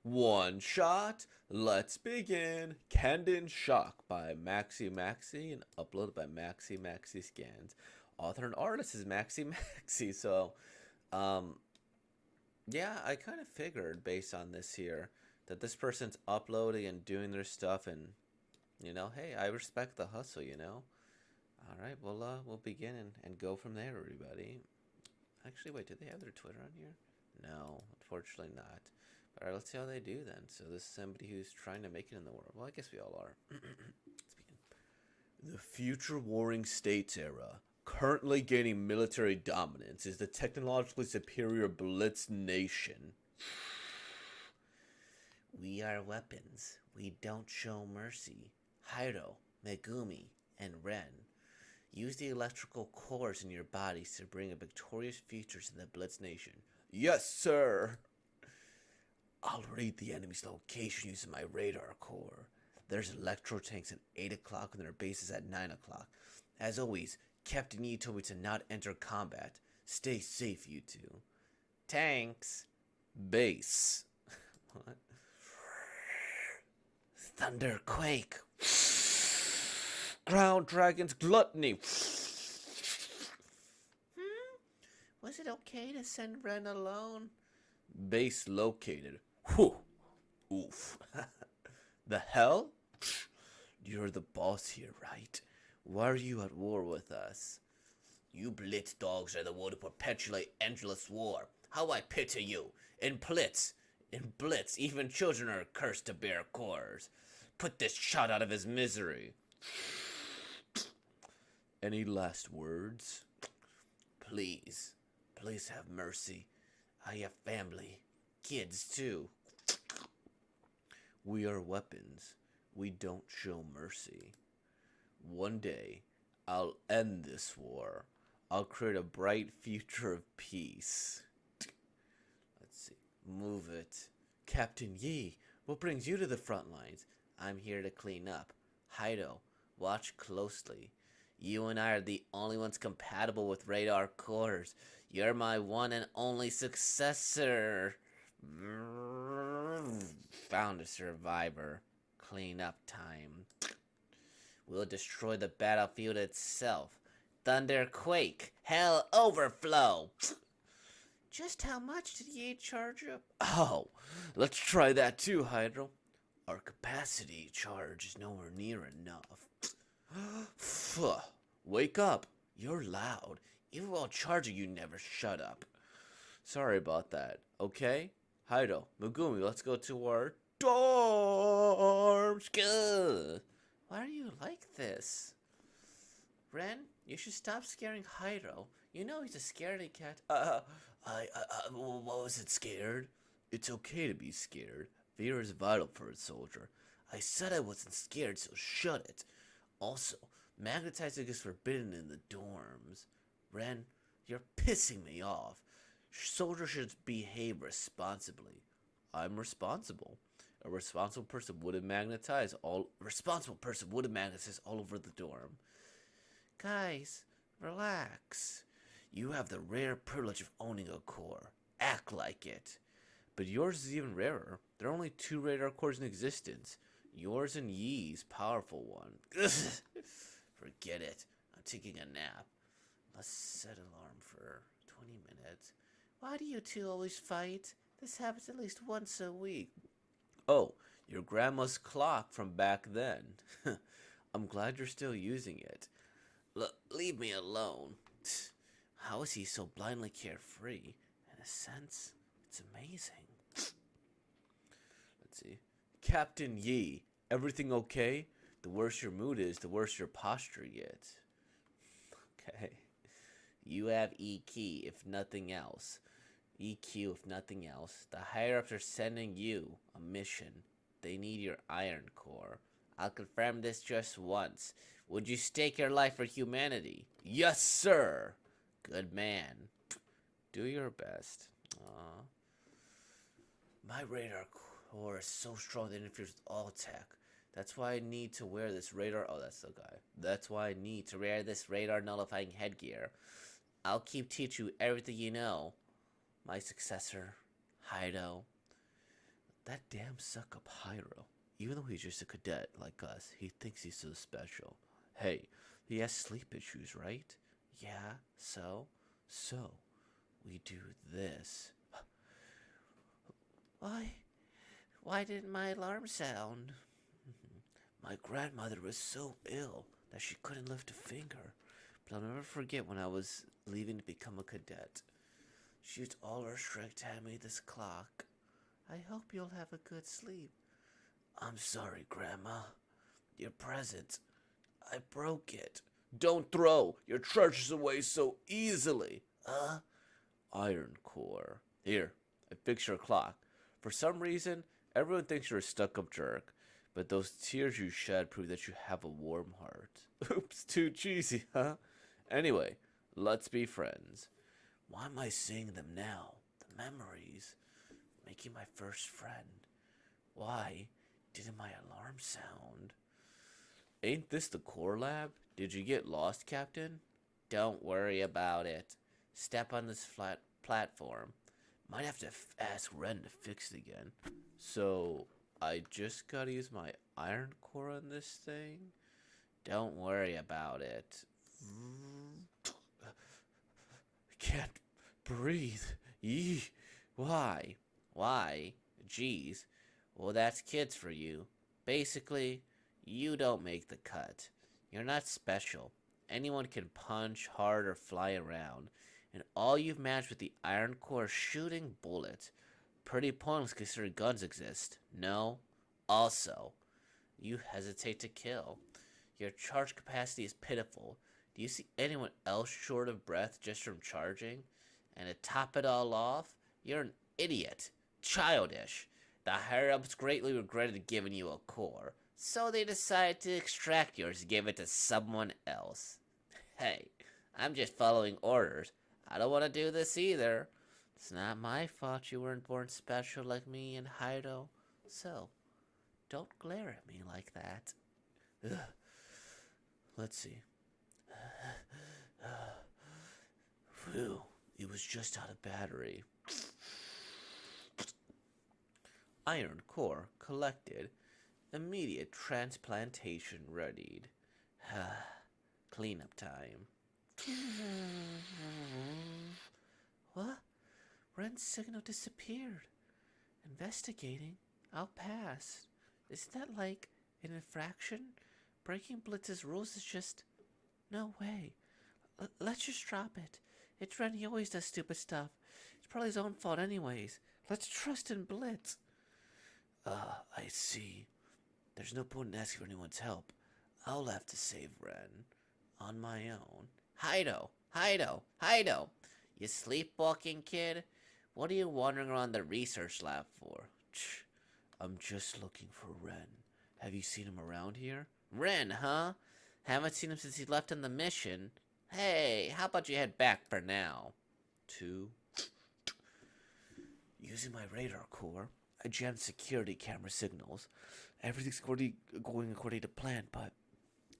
One shot. Let's begin. Kanden Shock by Maxi and uploaded by Maxi Scans. Author and artist is Maxi. So, um, yeah, I kind of figured based on this here that this person's uploading and doing their stuff, and hey, I respect the hustle. All right, we'll begin and go from there, everybody. Actually, wait, do they have their Twitter on here? No, unfortunately not. All right, let's see how they do then. So this is somebody who's trying to make it in the world. Well, I guess we all are. Let's begin. The future warring states era, currently gaining military dominance, is the technologically superior Blitz nation. We are weapons. We don't show mercy. Hiro, Megumi, and Ren. Use the electrical cores in your bodies to bring a victorious future to the Blitz nation. Yes, sir! I'll read the enemy's location using my radar core. There's electro tanks at 8 o'clock and their bases at 9 o'clock. As always, Captain Yi told me to not enter combat. Stay safe, you two. Tanks. Base. What? Thunderquake. Ground Dragon's Gluttony. Was it okay to send Ren alone? Base located. Whew. Oof. The hell? You're the boss here, right? Why are you at war with us? You Blitz dogs are the one to perpetuate endless war. How I pity you. In Blitz, even children are cursed to bear cores. Put this shot out of his misery. Any last words? Please have mercy. I have family. Kids, too. We are weapons. We don't show mercy. One day, I'll end this war. I'll create a bright future of peace. Let's see. Move it. Captain Yi, what brings you to the front lines? I'm here to clean up. Haido, watch closely. You and I are the only ones compatible with radar cores. You're my one and only successor. Found a survivor. Clean up time. We'll destroy the battlefield itself. Thunderquake. Hell overflow. Just how much did Ye charge up? Oh, let's try that too, Hydro. Our capacity charge is nowhere near enough. Phew. Wake up. You're loud. Even while charging, you never shut up. Sorry about that. Okay? Haido, Megumi, let's go to our dorms. Good. Why are you like this? Ren, you should stop scaring Haido. You know he's a scaredy cat. What was it, scared? It's okay to be scared. Fear is vital for a soldier. I said I wasn't scared, so shut it. Also, magnetizing is forbidden in the dorms. Ren, you're pissing me off. Soldiers should behave responsibly. I'm responsible. A responsible person wouldn't magnetize all over the dorm. Guys, relax. You have the rare privilege of owning a core. Act like it. But yours is even rarer. There are only 2 radar cores in existence. Yours and Yi's powerful one. Forget it. I'm taking a nap. Let's set an alarm for 20 minutes. Why do you two always fight? This happens at least once a week. Oh, your grandma's clock from back then. I'm glad you're still using it. Leave me alone. How is he so blindly carefree? In a sense, it's amazing. Let's see. Captain Yi, everything okay? The worse your mood is, the worse your posture gets. Okay. You have EQ, if nothing else. EQ, if nothing else. The higher-ups are sending you a mission. They need your iron core. I'll confirm this just once. Would you stake your life for humanity? Yes, sir! Good man. Do your best. Aww. My radar core is so strong that it interferes with all tech. That's why I need to wear this radar. Oh, that's the guy. That's why I need to wear this radar nullifying headgear. I'll keep teaching you everything you know. My successor, Haido. That damn suck up Hyro. Even though he's just a cadet like us, he thinks he's so special. Hey, he has sleep issues, right? Yeah, so? So, we do this. Why? Why didn't my alarm sound? My grandmother was so ill that she couldn't lift a finger. But I'll never forget when I was leaving to become a cadet. She used all her strength to hand me this clock. I hope you'll have a good sleep. I'm sorry, Grandma. Your present. I broke it. Don't throw your treasures away so easily. Iron core. Here, I fixed your clock. For some reason, everyone thinks you're a stuck-up jerk, but those tears you shed prove that you have a warm heart. Oops, too cheesy, huh? Anyway, let's be friends. Why am I seeing them now? The memories. Making my first friend. Why didn't my alarm sound? Ain't this the core lab? Did you get lost, Captain? Don't worry about it. Step on this flat platform. Might have to ask Ren to fix it again. So, I just gotta use my iron core on this thing? Don't worry about it. Can't breathe. Yee. Why? Why? Geez. Well, that's kids for you. Basically, you don't make the cut. You're not special. Anyone can punch hard or fly around. And all you've managed with the iron core shooting bullets. Pretty pointless considering guns exist. No? Also, you hesitate to kill. Your charge capacity is pitiful. Do you see anyone else short of breath just from charging? And to top it all off, you're an idiot. Childish. The higher-ups greatly regretted giving you a core, so they decided to extract yours and give it to someone else. Hey, I'm just following orders. I don't want to do this either. It's not my fault you weren't born special like me and Hydo. So, don't glare at me like that. Ugh. Let's see. Phew, it was just out of battery. Iron core collected. Immediate transplantation readied. Cleanup time. What? Ren's signal disappeared. Investigating? I'll pass. Isn't that like an infraction? Breaking Blitz's rules is just... No way. Let's just drop it. It's Ren, he always does stupid stuff. It's probably his own fault anyways. Let's trust in Blitz. I see. There's no point in asking for anyone's help. I'll have to save Ren. On my own. Hydo! Hydo! Hydo! You sleepwalking kid? What are you wandering around the research lab for? I'm just looking for Ren. Have you seen him around here? Ren, huh? Haven't seen him since he left on the mission. Hey, how about you head back for now? 2. Using my radar core, I jammed security camera signals. Everything's going according to plan, but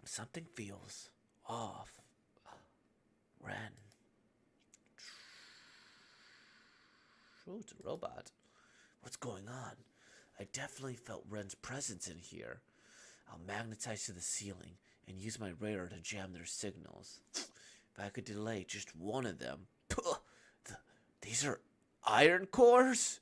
something feels off. Ren. Oh, it's a robot. What's going on? I definitely felt Ren's presence in here. I'll magnetize to the ceiling and use my radar to jam their signals. If I could delay just one of them. These are iron cores?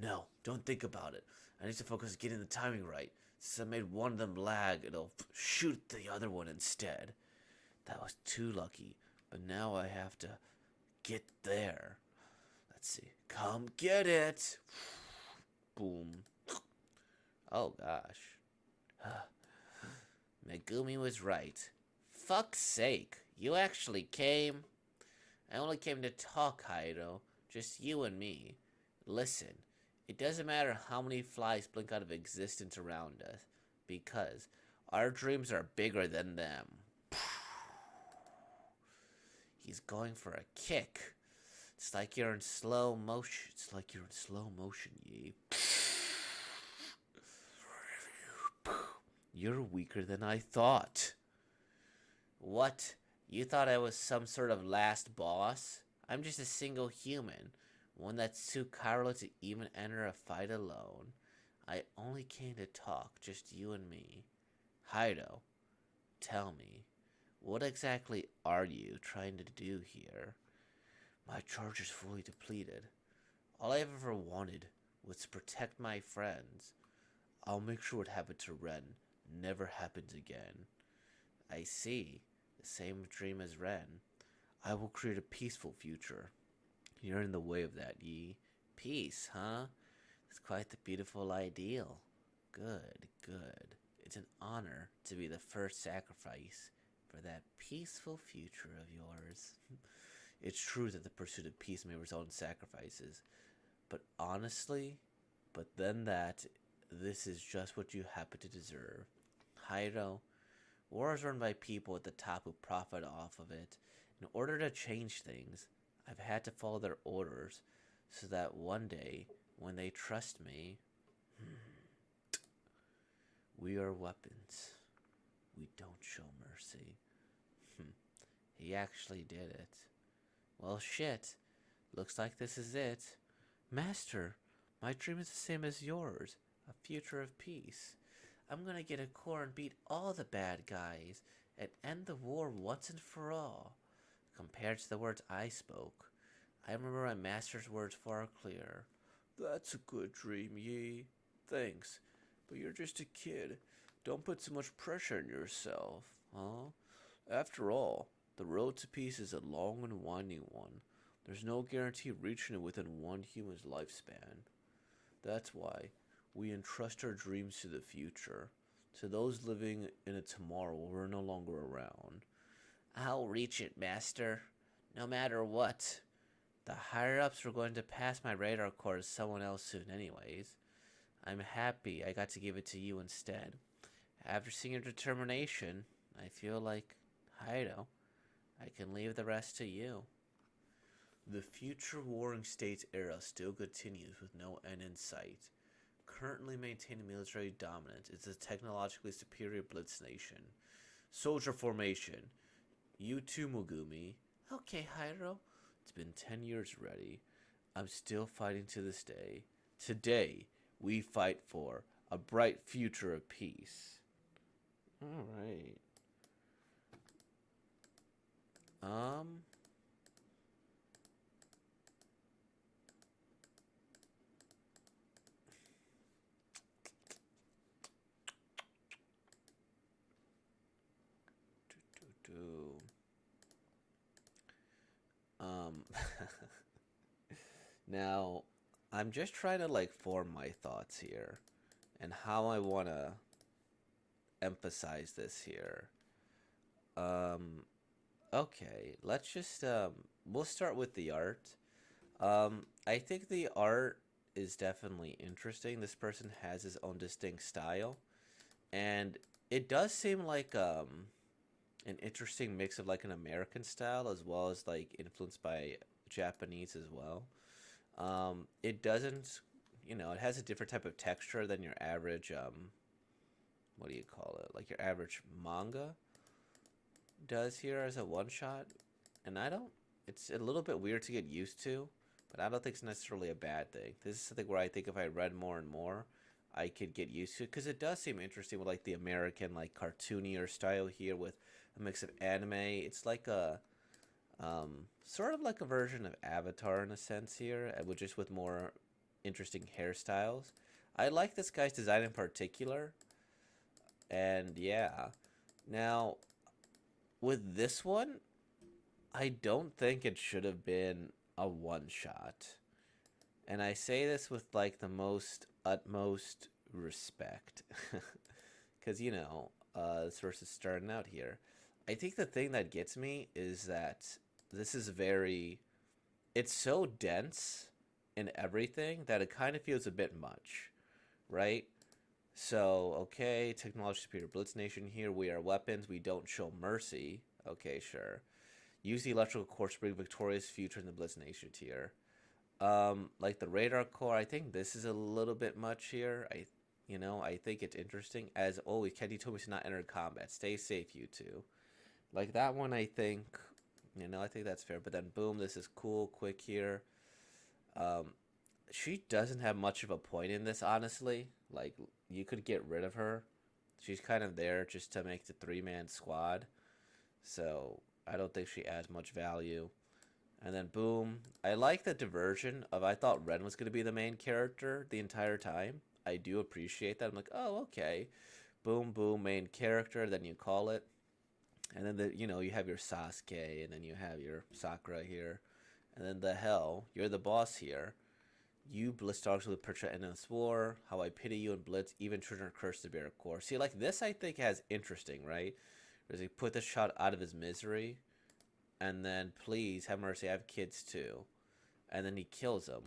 No, don't think about it. I need to focus on getting the timing right. Since I made one of them lag, it'll shoot the other one instead. That was too lucky, but now I have to get there. Let's see. Come get it! Boom. Oh gosh. Megumi was right. Fuck's sake, you actually came? I only came to talk, Hydo. Just you and me. Listen, it doesn't matter how many flies blink out of existence around us, because our dreams are bigger than them. He's going for a kick. It's like you're in slow motion. It's like you're in slow motion, Yi. You're weaker than I thought. What? You thought I was some sort of last boss? I'm just a single human. One that's too cowardly to even enter a fight alone. I only came to talk, just you and me. Hido, tell me, what exactly are you trying to do here? My charge is fully depleted. All I've ever wanted was to protect my friends. I'll make sure what happened to Ren never happens again. I see. The same dream as Ren. I will create a peaceful future. You're in the way of that, Yi. Peace, huh? It's quite the beautiful ideal. Good, good. It's an honor to be the first sacrifice for that peaceful future of yours. It's true that the pursuit of peace may result in sacrifices, but honestly, but then that, this is just what you happen to deserve. Hyro, war is run by people at the top who profit off of it. In order to change things, I've had to follow their orders so that one day, when they trust me, we are weapons. We don't show mercy. He actually did it. Well, shit. Looks like this is it. Master, my dream is the same as yours. A future of peace. I'm gonna get a core and beat all the bad guys and end the war once and for all. Compared to the words I spoke, I remember my master's words far clearer. That's a good dream, Yi. Thanks, but you're just a kid. Don't put so much pressure on yourself, huh? After all, the road to peace is a long and winding one. There's no guarantee of reaching it within one human's lifespan. That's why we entrust our dreams to the future, to those living in a tomorrow where we're no longer around. I'll reach it, Master. No matter what. The higher ups were going to pass my radar core to someone else soon, anyways. I'm happy I got to give it to you instead. After seeing your determination, I feel like, Hido, I can leave the rest to you. The future Warring States era still continues with no end in sight. Currently maintaining military dominance is the technologically superior Blitz Nation. Soldier formation. You too, Mogumi. Okay, Hyro. It's been 10 years already. I'm still fighting to this day. Today, we fight for a bright future of peace. Alright. Um. Do, do. Um. Now, I'm just trying to like form my thoughts here and how I want to emphasize this here. Um. Okay, let's just we'll start with the art. I think the art is definitely interesting. This person has his own distinct style, and it does seem like an interesting mix of like an American style as well as like influenced by Japanese as well. It doesn't, it has a different type of texture than your average what do you call it? Like your average manga does here as a one shot, and I don't. It's a little bit weird to get used to, but I don't think it's necessarily a bad thing. This is something where I think if I read more and more, I could get used to it because it does seem interesting with like the American like cartoonier style here with a mix of anime. It's like a sort of like a version of Avatar in a sense here, with just with more interesting hairstyles. I like this guy's design in particular, and yeah. Now, with this one, I don't think it should have been a one shot. And I say this with like the most utmost respect. Because, this verse is starting out here. I think the thing that gets me is that this is very. It's so dense in everything that it kind of feels a bit much, right? So, okay, technology superior Blitz Nation here. We are weapons. We don't show mercy. Okay, sure. Use the electrical core to bring victorious future in the Blitz Nation tier. Like the radar core, I think this is a little bit much here. I think it's interesting. As always, Kenny told me to not enter combat. Stay safe, you two. Like that one, I think that's fair. But then, boom, this is cool, quick here. Um, she doesn't have much of a point in this, honestly. Like, you could get rid of her. She's kind of there just to make the three-man squad. So I don't think she adds much value. And then boom, I like the diversion of I thought Ren was going to be the main character the entire time. I do appreciate that. I'm like, oh, okay. Boom, boom, main character. Then you call it, and then you have your Sasuke, and then you have your Sakura here, and then the hell, you're the boss here. You Blitz dogs with Percha in this war. How I pity you and Blitz, even children are cursed to bear a core. See, like this, I think has interesting, right? Because he put the shot out of his misery, and then please have mercy. I have kids too, and then he kills them.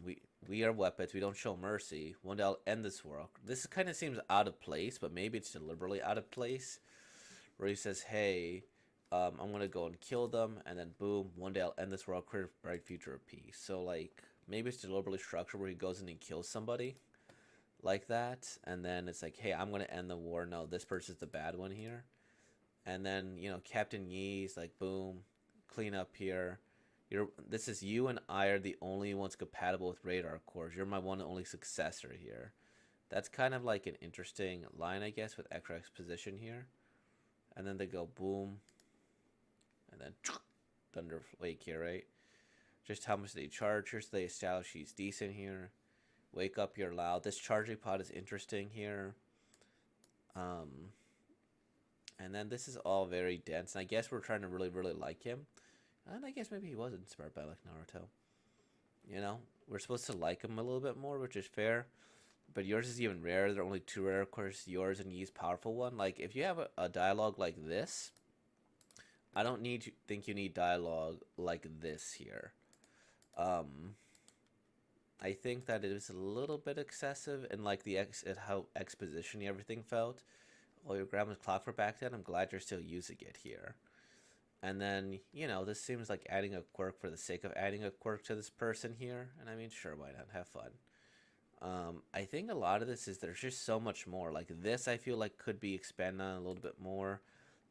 We are weapons. We don't show mercy. One day I'll end this world. This kind of seems out of place, but maybe it's deliberately out of place. Where he says, "Hey, I'm gonna go and kill them," and then boom, one day I'll end this world, create a bright future of peace. So like maybe it's deliberately structured where he goes in and kills somebody like that, and then it's like, "Hey, I'm gonna end the war." No, this person's the bad one here, and then Captain Yi's like, "Boom, clean up here." This is you and I are the only ones compatible with radar cores. You're my one and only successor here. That's kind of like an interesting line, I guess, with extra exposition here. And then they go boom, and then Thunder Flake here, right? Just how much they charge here, so they establish he's decent here. Wake up, you're loud. This charging pod is interesting here. Um, and then this is all very dense. And I guess we're trying to really, really like him. And I guess maybe he was inspired by like Naruto. We're supposed to like him a little bit more, which is fair. But yours is even rare. There are only two rare, of course. Yours and Yi's powerful one. Like if you have a dialogue like this, I don't think you need dialogue like this here. Um, I think that it was a little bit excessive in like how exposition everything felt. Well, your grandma's clock for back then. I'm glad you're still using it here. And then, this seems like adding a quirk for the sake of adding a quirk to this person here. And I mean, sure, why not? Have fun. I think a lot of this is there's just so much more. Like this, I feel like could be expanded on a little bit more.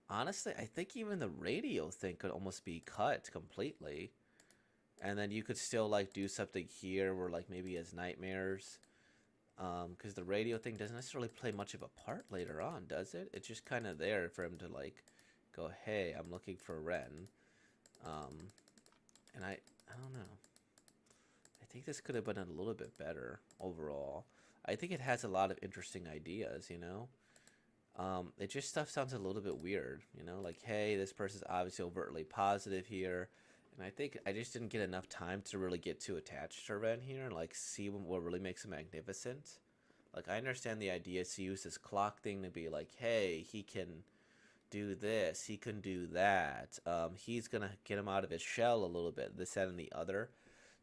Honestly, I think even the radio thing could almost be cut completely. And then you could still like do something here where like maybe as nightmares. Because the radio thing doesn't necessarily play much of a part later on, does it? It's just kind of there for him to like go, hey, I'm looking for Ren. And I don't know. I think this could have been a little bit better overall. I think it has a lot of interesting ideas. It just stuff sounds a little bit weird. Like, hey, this person's obviously overtly positive here. And I think I just didn't get enough time to really get too attached to Ren here and like see what really makes him magnificent. Like I understand the idea to use this clock thing to be like, hey, he can do this, he can do that. He's gonna get him out of his shell a little bit, this, that, and the other.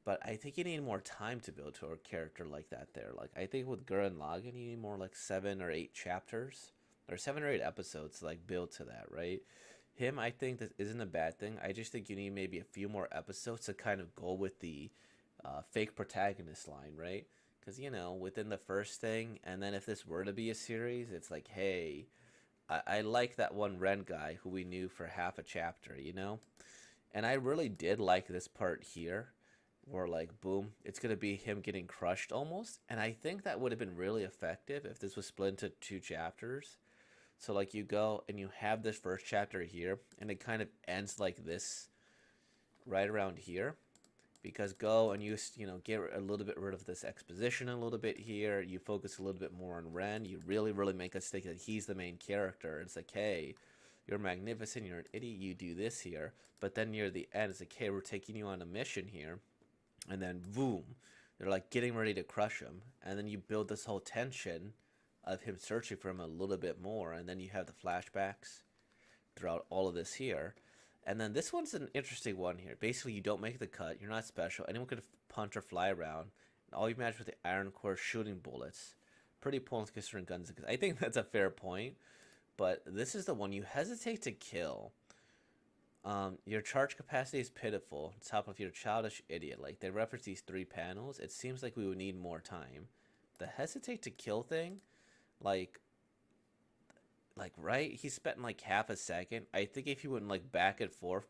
But I think you need more time to build to a character like that there. Like I think with Gurren Lagann you need more like 7 or 8 chapters. Or 7 or 8 episodes to like build to that, right? Him, I think this isn't a bad thing. I just think you need maybe a few more episodes to kind of go with the fake protagonist line, right? Because, within the first thing, and then if this were to be a series, it's like, hey, I like that one Ren guy who we knew for half a chapter. And I really did like this part here, where like, boom, it's going to be him getting crushed almost. And I think that would have been really effective if this was split into 2 chapters. So like you go and you have this first chapter here, and it kind of ends like this, right around here, because go and you get a little bit rid of this exposition a little bit here. You focus a little bit more on Ren. You really, really make us think that he's the main character. It's like, hey, you're magnificent. You're an idiot. You do this here, but then near the end, it's like, hey, we're taking you on a mission here, and then boom, they're like getting ready to crush him, and then you build this whole tension of him searching for him a little bit more, and then you have the flashbacks throughout all of this here. And then this one's an interesting one here. Basically, you don't make the cut. You're not special. Anyone could punch or fly around. And all you match with the Iron Core shooting bullets. Pretty pointless considering guns. Because I think that's a fair point. But this is the one you hesitate to kill. Your charge capacity is pitiful. On top of your childish idiot. Like, they reference these 3 panels. It seems like we would need more time. The hesitate to kill thing, like right, he spent like half a second. I think if he went like back and forth,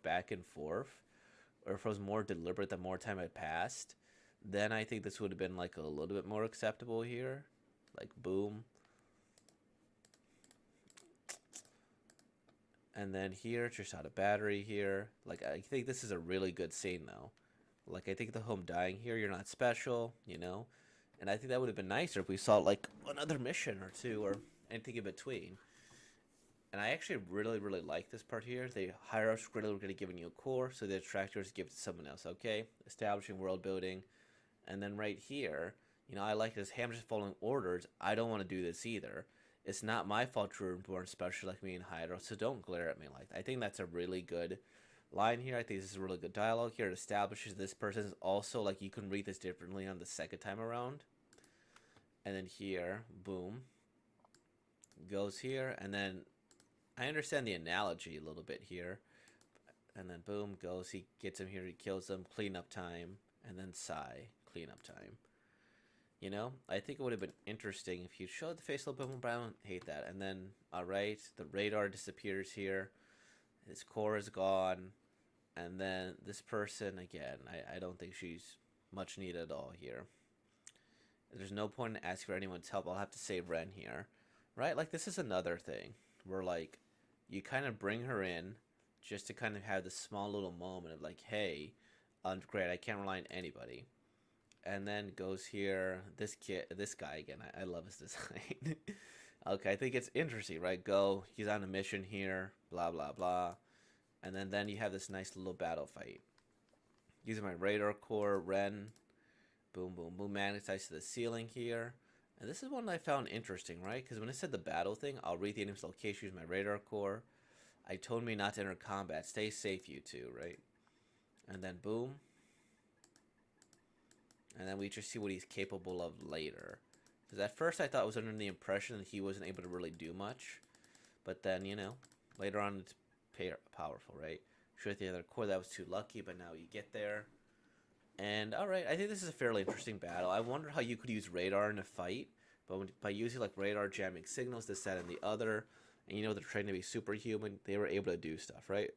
or if it was more deliberate the more time had passed, then I think this would have been like a little bit more acceptable here. Like boom. And then here, just out of battery here. Like I think this is a really good scene though. Like I think the home dying here, you're not special, you know? And I think that would have been nicer if we saw like another mission or two or anything in between. And I actually really, really like this part here. They hire us really, really giving you a core, so the attractors give it to someone else. Okay, establishing world building, and then right here, you know, I like this. Hey, I'm just following orders. I don't want to do this either. It's not my fault you're born special like me and Hydra, so don't glare at me like that. I think that's a really good line here. I think this is a really good dialogue here. It establishes this person is also like you can read this differently on the second time around. And then here, boom, goes here, and then I understand the analogy a little bit here. And then boom goes, he gets him here, he kills him, cleanup time, and then sigh, cleanup time. You know, I think it would have been interesting if you showed the face a little bit more, but I don't hate that. And then, alright, the radar disappears here, his core is gone, and then this person, again, I don't think she's much needed at all here. There's no point in asking for anyone's help. I'll have to save Ren here. Right? Like, this is another thing where, like, you kind of bring her in just to kind of have this small little moment of, like, hey, great, I can't rely on anybody. And then goes here, this guy again, I love his design. Okay, I think it's interesting, right? Go, he's on a mission here, blah, blah, blah. And then you have this nice little battle fight. Using my radar core, Ren, boom, boom, boom, magnetized to the ceiling here. And this is one I found interesting, right? Because when it said the battle thing, I'll read the enemy's location, use my radar core. I told me not to enter combat. Stay safe, you two, right? And then boom. And then we just see what he's capable of later. Because at first I thought I was under the impression that he wasn't able to really do much. But then, you know, later on it's powerful, right? Shoot the other core, that was too lucky, but now you get there. And alright, I think this is a fairly interesting battle. I wonder how you could use radar in a fight, but by using like radar jamming signals, this, that, and the other, and you know they're trained to be superhuman, they were able to do stuff, right?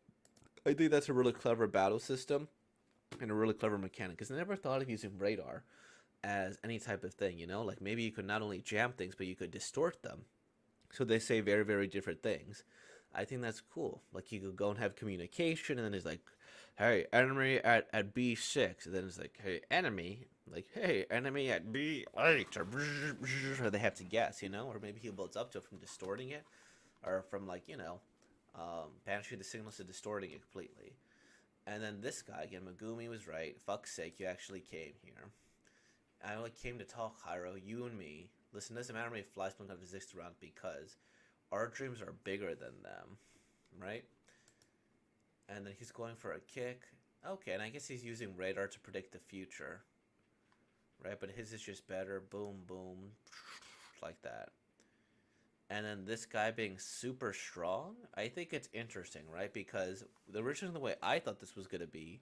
I think that's a really clever battle system and a really clever mechanic, because I never thought of using radar as any type of thing, you know? Like maybe you could not only jam things, but you could distort them. So they say very, very different things. I think that's cool. Like you could go and have communication, and then it's like, hey, enemy at B6. And then it's like, hey, enemy. Like, hey, enemy at B8. Or they have to guess, you know? Or maybe he builds up to it from distorting it. Or from, like, you know, banishing the signals to distorting it completely. And then this guy, again, Megumi was right. Fuck's sake, you actually came here. I only came to talk, Hyro, you and me. Listen, doesn't matter how many flies blink of exist around because our dreams are bigger than them, right? And then he's going for a kick. Okay, and I guess he's using radar to predict the future, right? But his is just better. Boom, boom, like that. And then this guy being super strong, I think it's interesting, right? Because originally the way I thought this was going to be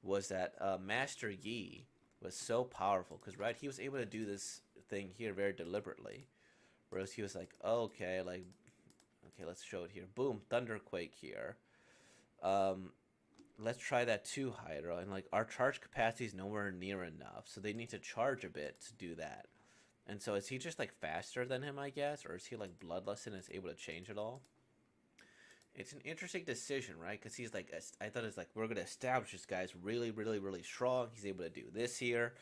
was that Master Yi was so powerful. Because, right, he was able to do this thing here very deliberately. Whereas he was like, oh, okay, like, okay, let's show it here. Boom, Thunderquake here. Let's try that too, Hydra. And, like, our charge capacity is nowhere near enough. So they need to charge a bit to do that. And so is he just, like, faster than him, I guess? Or is he, like, bloodless and is able to change it all? It's an interesting decision, right? Because he's, like, I thought it's like, we're going to establish this guy's really, really, really strong. He's able to do this here.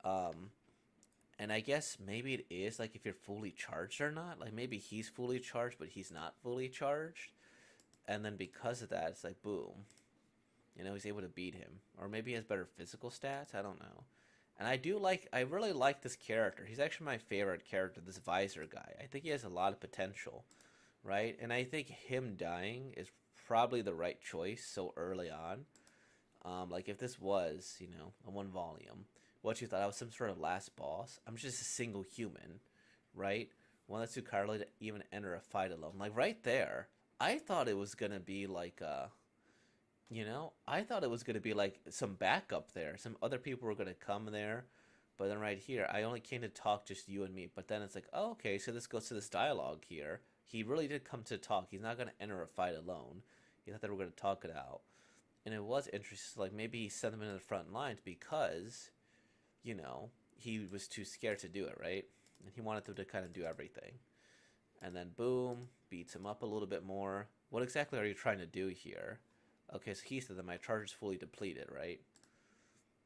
And I guess maybe it is, like, if you're fully charged or not. Like, maybe he's fully charged, but he's not fully charged. And then because of that, it's like, boom. You know, he's able to beat him. Or maybe he has better physical stats. I don't know. And I really like this character. He's actually my favorite character, this Visor guy. I think he has a lot of potential, right? And I think him dying is probably the right choice so early on. Like, if this was, you know, a one volume, what you thought I was some sort of last boss, I'm just a single human, right? One that's too cowardly to even enter a fight alone. Like, right there, I thought it was going to be like you know, I thought it was going to be like some backup there. Some other people were going to come there. But then right here, I only came to talk just you and me. But then it's like, oh, okay, so this goes to this dialogue here. He really did come to talk. He's not going to enter a fight alone. He thought they were going to talk it out. And it was interesting. Like, maybe he sent them into the front lines because he was too scared to do it, right? And he wanted them to kind of do everything. And then boom, beats him up a little bit more. What exactly are you trying to do here? Okay, so he said that my charge is fully depleted, right?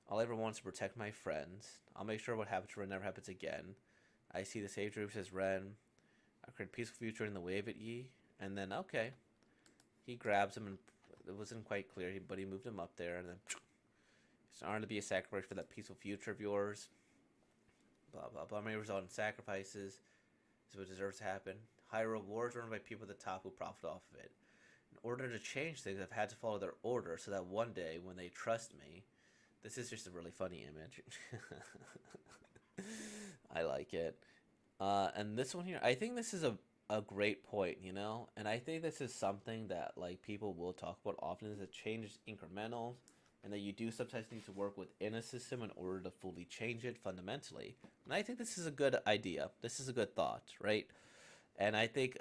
All I ever want is to protect my friends. I'll make sure what happens to Ren never happens again. I see the save group says Ren. I create a peaceful future in the wave at Yi. And then, okay. He grabs him, and it wasn't quite clear, but he moved him up there. And then, it's an honor to be a sacrifice for that peaceful future of yours. Blah, blah, blah. May result in sacrifices. This is what deserves to happen. High rewards earned by people at the top who profit off of it. In order to change things, I've had to follow their order so that one day, when they trust me, this is just a really funny image. I like it. And this one here, I think this is a great point, and I think this is something that like people will talk about often, is that change is incremental, and that you do sometimes need to work within a system in order to fully change it fundamentally. And I think this is a good idea. This is a good thought, right? And I think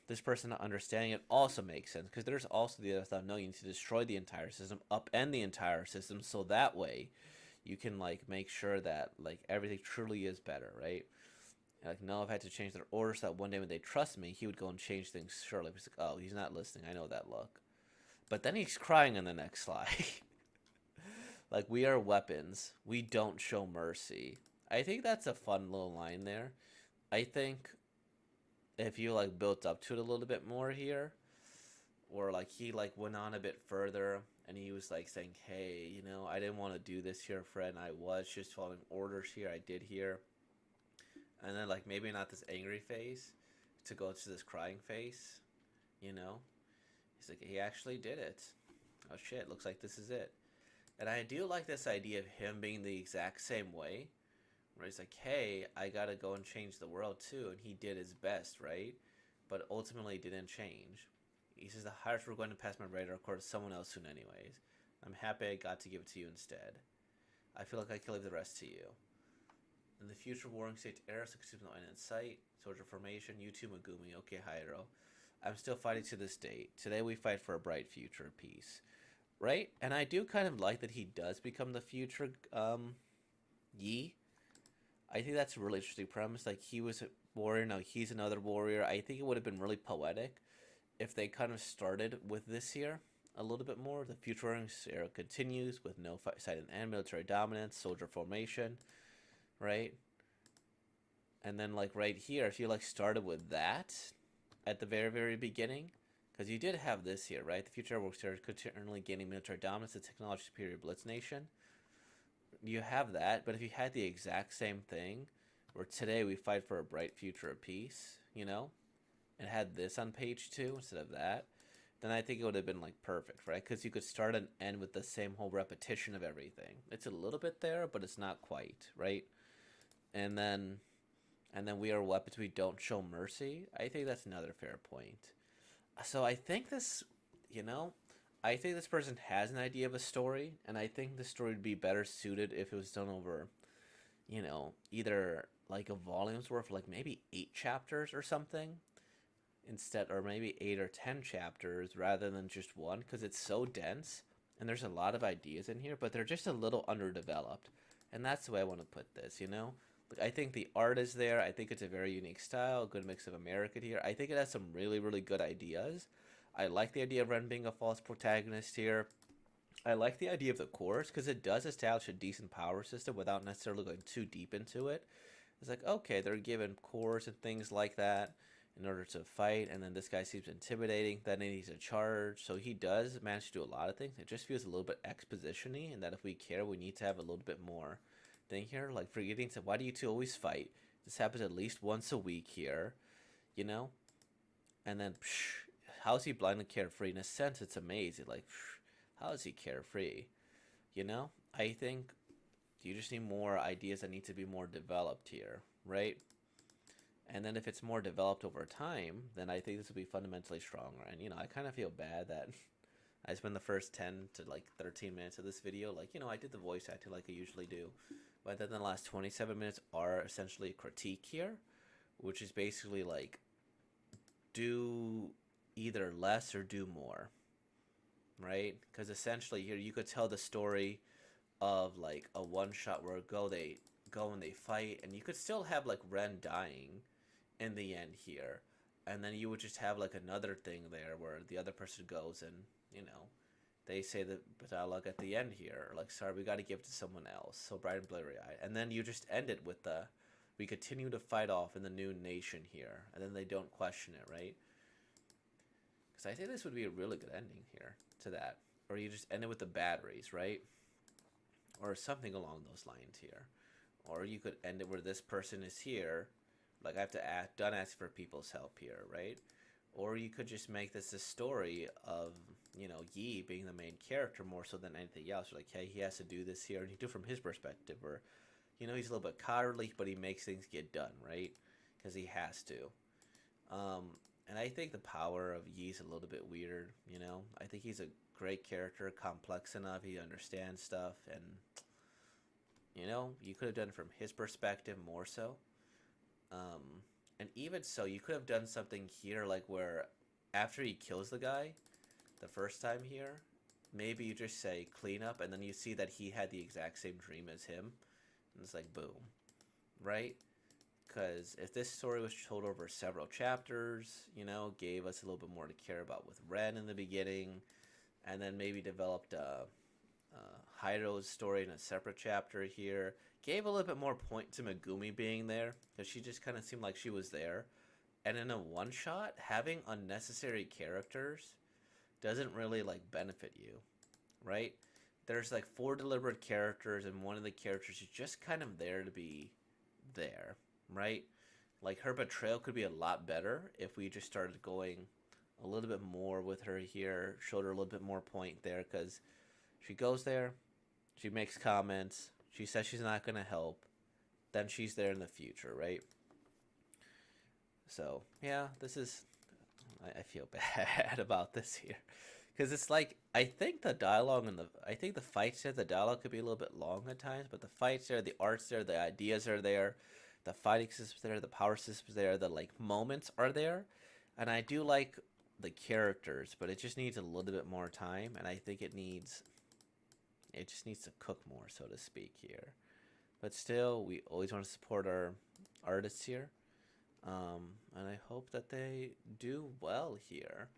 this person not understanding it also makes sense, because there's also the other thought, no, you need to destroy the entire system, upend the entire system, so that way you can like make sure that like everything truly is better, right? Like, no, I've had to change their order so that one day when they trust me, he would go and change things. Surely, he's like, oh, he's not listening. I know that look. But then he's crying in the next slide. Like, we are weapons. We don't show mercy. I think that's a fun little line there. I think if you like built up to it a little bit more here, or like he like went on a bit further and he was like saying, hey, I didn't want to do this here, friend. I was just following orders here. I did here. And then like maybe not this angry face to go to this crying face, you know? He's like, he actually did it. Oh shit, looks like this is it. And I do like this idea of him being the exact same way, where he's like, hey, I gotta go and change the world too, and he did his best, right? But ultimately didn't change. He says, the highest we're going to pass my radar record to someone else soon anyways. I'm happy I got to give it to you instead. I feel like I can leave the rest to you. In the future warring state era, succeeds no end in sight. Soldier formation, you too, Megumi. Okay, Hyro. I'm still fighting to this date. Today we fight for a bright future of peace. Right? And I do kind of like that he does become the future Yi. I think that's a really interesting premise. Like, he was a warrior, now he's another warrior. I think it would have been really poetic if they kind of started with this here a little bit more. The future warring era continues with no sight and end, military dominance, soldier formation, right? And then like right here, if you like started with that at the very, very beginning, because you did have this here, right? The future works here continually gaining military dominance, the technology superior blitz nation. You have that, but if you had the exact same thing, where today we fight for a bright future of peace, and had this on page 2 instead of that, then I think it would have been like perfect, right? Because you could start and end with the same whole repetition of everything. It's a little bit there, but it's not quite, right? And then we are weapons, we don't show mercy. I think that's another fair point. So I think this, I think this person has an idea of a story, and I think the story would be better suited if it was done over, either like a volume's worth, like maybe 8 chapters or something, instead, or maybe 8 or 10 chapters rather than just one, because it's so dense and there's a lot of ideas in here, but they're just a little underdeveloped, and that's the way I want to put this. I think the art is there. I think it's a very unique style, a good mix of American here. I think it has some really, really good ideas. I like the idea of Ren being a false protagonist here. I like the idea of the course because it does establish a decent power system without necessarily going too deep into it. It's like, okay, they're given cores and things like that in order to fight, and then this guy seems intimidating. Then he needs a charge, so he does manage to do a lot of things. It just feels a little bit exposition-y, and that if we care, we need to have a little bit more thing here, like forgetting to, why do you two always fight? This happens at least once a week here, and then how's he blind and carefree? In a sense, it's amazing. Like, how is he carefree? I think you just need more ideas that need to be more developed here, right? And then if it's more developed over time, then I think this will be fundamentally stronger. And I kind of feel bad that I spent the first 10 to like 13 minutes of this video, like, I did the voice acting like I usually do. But then the last 27 minutes are essentially a critique here, which is basically like, do either less or do more, right? Because essentially here you could tell the story of like a one shot where they go and they fight, and you could still have like Ren dying in the end here, and then you would just have like another thing there where the other person goes and you know they say the dialogue at the end here, like, sorry, we got to give it to someone else. So bright and blurry eyed, and then you just end it with the we continue to fight off in the new nation here, and then they don't question it, right? Because I think this would be a really good ending here to that, or you just end it with the batteries, right? Or something along those lines here. Or you could end it where this person is here, like I have to act done asking for people's help here, right? Or you could just make this a story of Yi being the main character more so than anything else. You're like, hey, he has to do this here, and you do it from his perspective, or he's a little bit cowardly, but he makes things get done, right? Because he has to. Um, and I think the power of Yi's a little bit weird. I think he's a great character, complex enough. He understands stuff, and you could have done it from his perspective more so. Um, and even so, you could have done something here, like where after he kills the guy the first time here, maybe you just say cleanup, and then you see that he had the exact same dream as him, and it's like boom, right? Because if this story was told over several chapters, gave us a little bit more to care about with Ren in the beginning, and then maybe developed Hiro's story in a separate chapter here. Gave a little bit more point to Megumi being there, because she just kind of seemed like she was there. And in a one shot, having unnecessary characters doesn't really like benefit you, right? There's like four deliberate characters, and one of the characters is just kind of there to be there, right? Like her betrayal could be a lot better if we just started going a little bit more with her here, showed her a little bit more point there, because she goes there, she makes comments, she says she's not going to help, then she's there in the future, right? So, yeah, this is. I feel bad about this here. Because it's like, I think the dialogue and I think the fights there, the dialogue could be a little bit long at times, but the fights there, the art's there, the ideas are there, the fighting system's there, the power system's there, the like moments are there. And I do like the characters, but it just needs a little bit more time, and I think it just needs to cook more, so to speak, here. But still, we always want to support our artists here. And I hope that they do well here.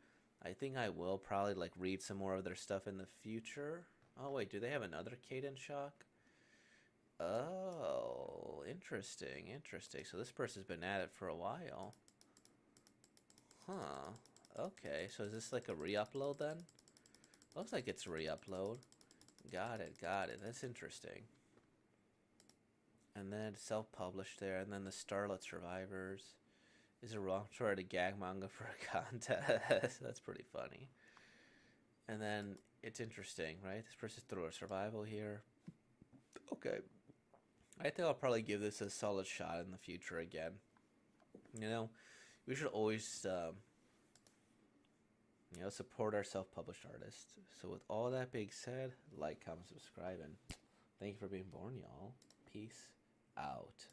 I think I will probably like read some more of their stuff in the future. Oh wait, do they have another Kanden shock? Oh, interesting, interesting. So this person's been at it for a while. Huh. Okay, so is this like a re-upload then? Looks like it's a re-upload. Got it, got it. That's interesting. And then self-published there, and then the Starlit Survivors. Is it wrong to write a gag manga for a contest? That's pretty funny. And then it's interesting, right? This person's through a survival here. Okay. I think I'll probably give this a solid shot in the future again. We should always, support our self-published artists. So with all that being said, like, comment, subscribe, and thank you for being born, y'all. Peace out.